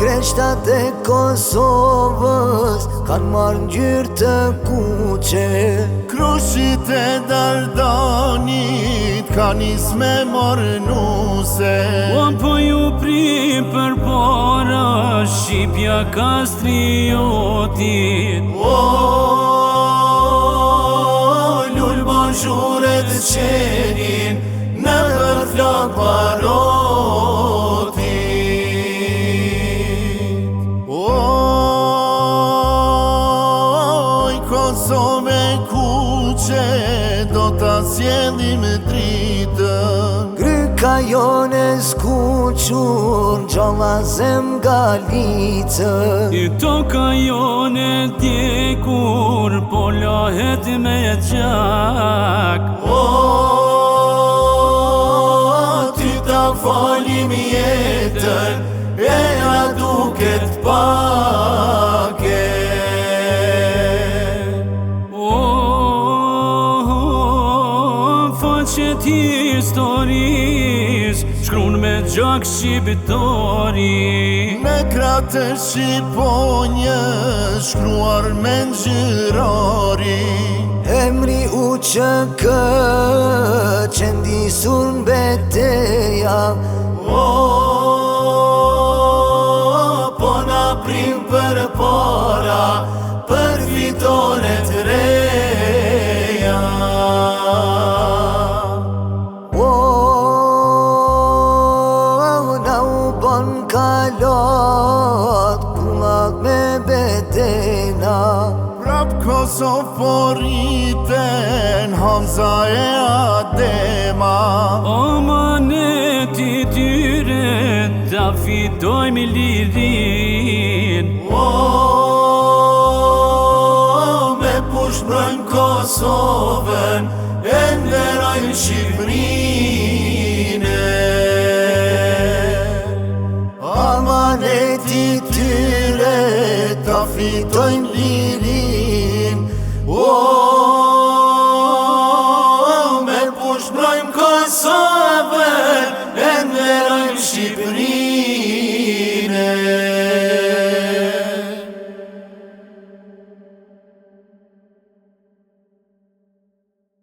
Kreshtat e Kosovës kanë marrë ngjyrë të kuqe. Krushit e Dardanit ka nis me mornuse. Po ju prim për para Shqipja kastriotit. Lull bonjouret qenin në për flak parotit. Kosove kuqe do ta sjellim dritën. Gryka jone skuqur gjalla zem galicën. I toka jone djekur po lahet me gjak. Ty ta falim jetën e a duket pake. Faqet historis shkruan me gjak shqiptori. Me kratë shqiponjë shkruar me ngjyrori. Emri UÇK që ndisur mbeteja. Po na prim për para për fitore të reja. Na u bon kalot kullat me betena. Prap Kosov poriten Hamza e Adema. Amaneti tyre ta fitojmë lirin. Me pusht mbrojnë Kosovën e nderojnë Shqipërinë. Amaneti tyre ta fitojnë lirin. Oh